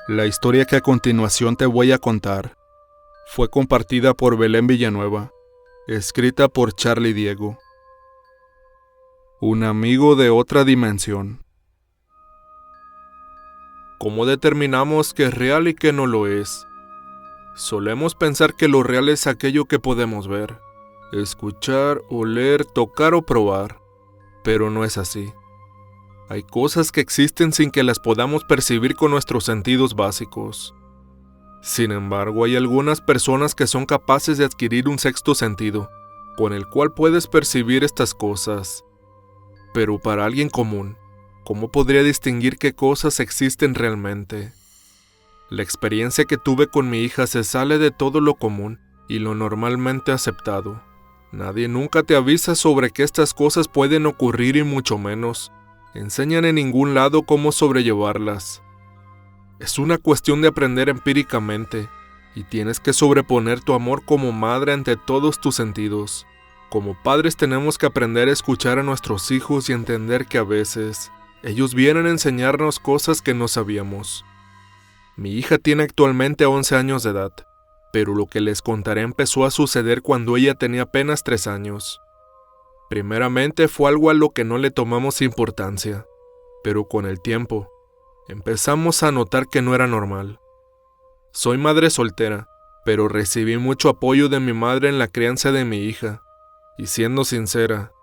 La historia que a continuación te voy a contar fue compartida por Belén Villanueva, escrita por Charlie Diego. Un amigo de otra dimensión. ¿Cómo determinamos qué es real y qué no lo es? Solemos pensar que lo real es aquello que podemos ver, escuchar, oler, tocar o probar, pero no es así. Hay cosas que existen sin que las podamos percibir con nuestros sentidos básicos. Sin embargo, hay algunas personas que son capaces de adquirir un sexto sentido, con el cual puedes percibir estas cosas. Pero para alguien común, ¿cómo podría distinguir qué cosas existen realmente? La experiencia que tuve con mi hija se sale de todo lo común y lo normalmente aceptado. Nadie nunca te avisa sobre que estas cosas pueden ocurrir y mucho menos enseñan en ningún lado cómo sobrellevarlas. Es una cuestión de aprender empíricamente y tienes que sobreponer tu amor como madre ante todos tus sentidos. Como padres tenemos que aprender a escuchar a nuestros hijos y entender que a veces ellos vienen a enseñarnos cosas que no sabíamos. Mi hija tiene actualmente 11 años de edad, pero lo que les contaré empezó a suceder cuando ella tenía apenas 3 años. Primeramente fue algo a lo que no le tomamos importancia, pero con el tiempo empezamos a notar que no era normal. Soy madre soltera, pero recibí mucho apoyo de mi madre en la crianza de mi hija, y siendo sincera,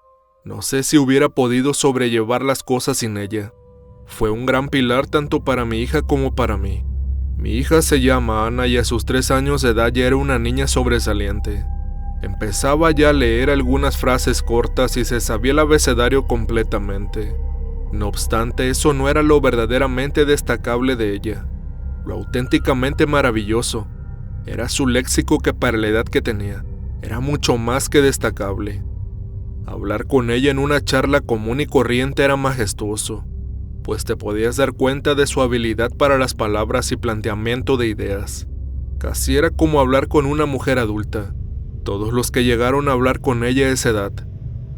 no sé si hubiera podido sobrellevar las cosas sin ella. Fue un gran pilar tanto para mi hija como para mí. Mi hija se llama Ana y a sus 3 años de edad ya era una niña sobresaliente. Empezaba ya a leer algunas frases cortas y se sabía el abecedario completamente. No obstante, eso no era lo verdaderamente destacable de ella. Lo auténticamente maravilloso era su léxico, que para la edad que tenía era mucho más que destacable. Hablar con ella en una charla común y corriente era majestuoso, pues te podías dar cuenta de su habilidad para las palabras y planteamiento de ideas. Casi era como hablar con una mujer adulta. Todos los que llegaron a hablar con ella a esa edad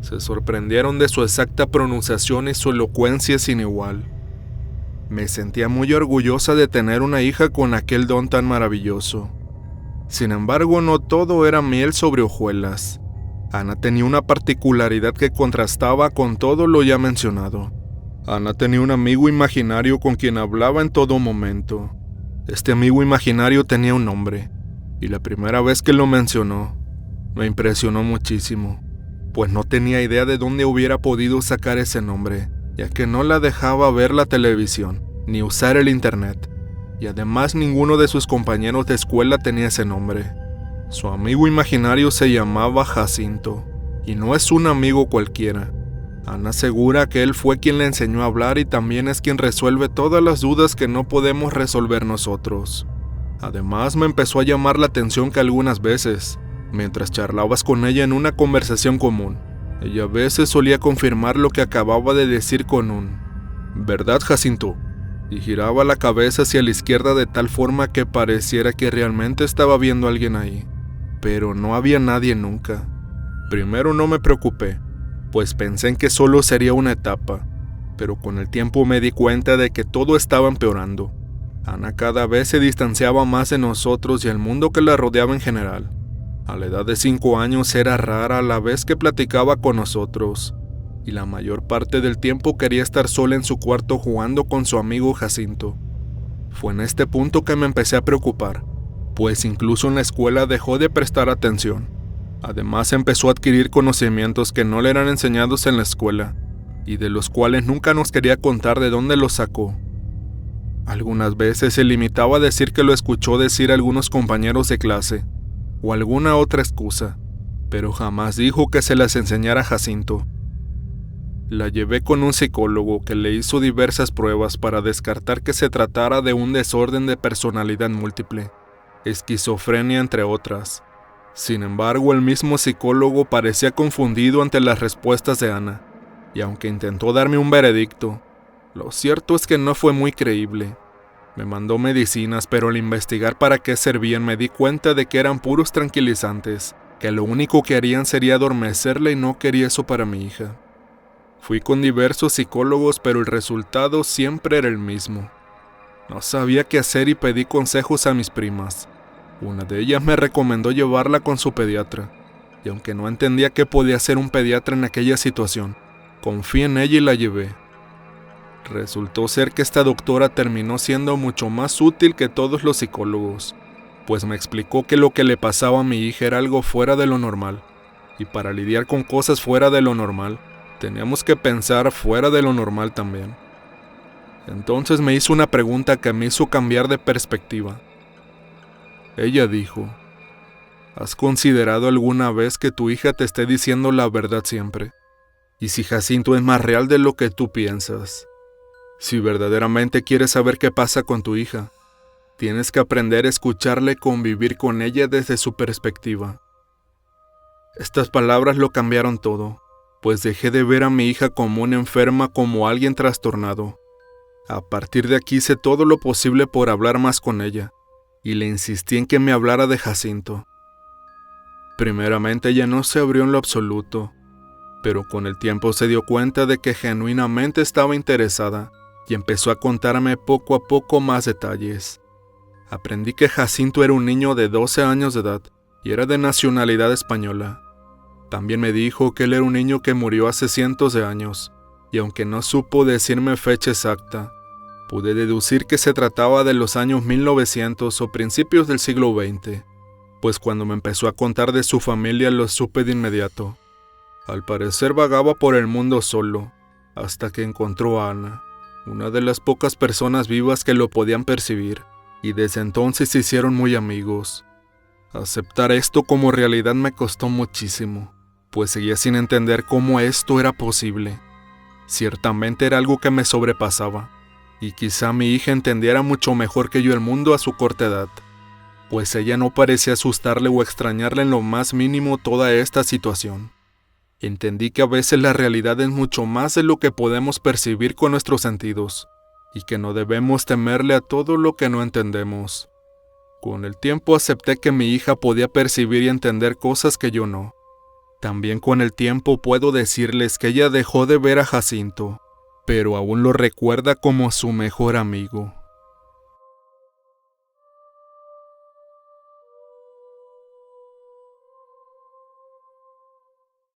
se sorprendieron de su exacta pronunciación y su elocuencia sin igual. Me sentía muy orgullosa de tener una hija con aquel don tan maravilloso. Sin embargo, no todo era miel sobre hojuelas. Ana tenía una particularidad que contrastaba con todo lo ya mencionado. Ana tenía un amigo imaginario con quien hablaba en todo momento. Este amigo imaginario tenía un nombre, y la primera vez que lo mencionó, me impresionó muchísimo, pues no tenía idea de dónde hubiera podido sacar ese nombre, ya que no la dejaba ver la televisión, ni usar el internet, y además ninguno de sus compañeros de escuela tenía ese nombre. Su amigo imaginario se llamaba Jacinto, y no es un amigo cualquiera. Ana asegura que él fue quien le enseñó a hablar y también es quien resuelve todas las dudas que no podemos resolver nosotros. Además, me empezó a llamar la atención que algunas veces, mientras charlabas con ella en una conversación común, ella a veces solía confirmar lo que acababa de decir con un «¿Verdad, Jacinto?», y giraba la cabeza hacia la izquierda de tal forma que pareciera que realmente estaba viendo a alguien ahí, pero no había nadie nunca. Primero no me preocupé, pues pensé en que solo sería una etapa, pero con el tiempo me di cuenta de que todo estaba empeorando. Ana cada vez se distanciaba más de nosotros y el mundo que la rodeaba en general. A la edad de 5 años era rara a la vez que platicaba con nosotros, y la mayor parte del tiempo quería estar sola en su cuarto jugando con su amigo Jacinto. Fue en este punto que me empecé a preocupar, pues incluso en la escuela dejó de prestar atención. Además empezó a adquirir conocimientos que no le eran enseñados en la escuela, y de los cuales nunca nos quería contar de dónde los sacó. Algunas veces se limitaba a decir que lo escuchó decir a algunos compañeros de clase, o alguna otra excusa, pero jamás dijo que se las enseñara a Jacinto. La llevé con un psicólogo que le hizo diversas pruebas para descartar que se tratara de un desorden de personalidad múltiple, esquizofrenia entre otras. Sin embargo, el mismo psicólogo parecía confundido ante las respuestas de Ana, y aunque intentó darme un veredicto, lo cierto es que no fue muy creíble. Me mandó medicinas, pero al investigar para qué servían me di cuenta de que eran puros tranquilizantes, que lo único que harían sería adormecerla y no quería eso para mi hija. Fui con diversos psicólogos, pero el resultado siempre era el mismo. No sabía qué hacer y pedí consejos a mis primas. Una de ellas me recomendó llevarla con su pediatra, y aunque no entendía qué podía hacer un pediatra en aquella situación, confié en ella y la llevé. Resultó ser que esta doctora terminó siendo mucho más útil que todos los psicólogos, pues me explicó que lo que le pasaba a mi hija era algo fuera de lo normal, y para lidiar con cosas fuera de lo normal, teníamos que pensar fuera de lo normal también. Entonces me hizo una pregunta que me hizo cambiar de perspectiva. Ella dijo: ¿has considerado alguna vez que tu hija te esté diciendo la verdad siempre? ¿Y si Jacinto es más real de lo que tú piensas? Si verdaderamente quieres saber qué pasa con tu hija, tienes que aprender a escucharla y convivir con ella desde su perspectiva. Estas palabras lo cambiaron todo, pues dejé de ver a mi hija como una enferma, como alguien trastornado. A partir de aquí hice todo lo posible por hablar más con ella, y le insistí en que me hablara de Jacinto. Primeramente ella no se abrió en lo absoluto, pero con el tiempo se dio cuenta de que genuinamente estaba interesada y empezó a contarme poco a poco más detalles. Aprendí que Jacinto era un niño de 12 años de edad y era de nacionalidad española. También me dijo que él era un niño que murió hace cientos de años, y aunque no supo decirme fecha exacta, pude deducir que se trataba de los años 1900 o principios del siglo XX, pues cuando me empezó a contar de su familia lo supe de inmediato. Al parecer vagaba por el mundo solo, hasta que encontró a Ana, una de las pocas personas vivas que lo podían percibir, y desde entonces se hicieron muy amigos. Aceptar esto como realidad me costó muchísimo, pues seguía sin entender cómo esto era posible. Ciertamente era algo que me sobrepasaba, y quizá mi hija entendiera mucho mejor que yo el mundo a su corta edad, pues ella no parecía asustarle o extrañarle en lo más mínimo toda esta situación. Entendí que a veces la realidad es mucho más de lo que podemos percibir con nuestros sentidos, y que no debemos temerle a todo lo que no entendemos. Con el tiempo acepté que mi hija podía percibir y entender cosas que yo no. También con el tiempo puedo decirles que ella dejó de ver a Jacinto, pero aún lo recuerda como su mejor amigo.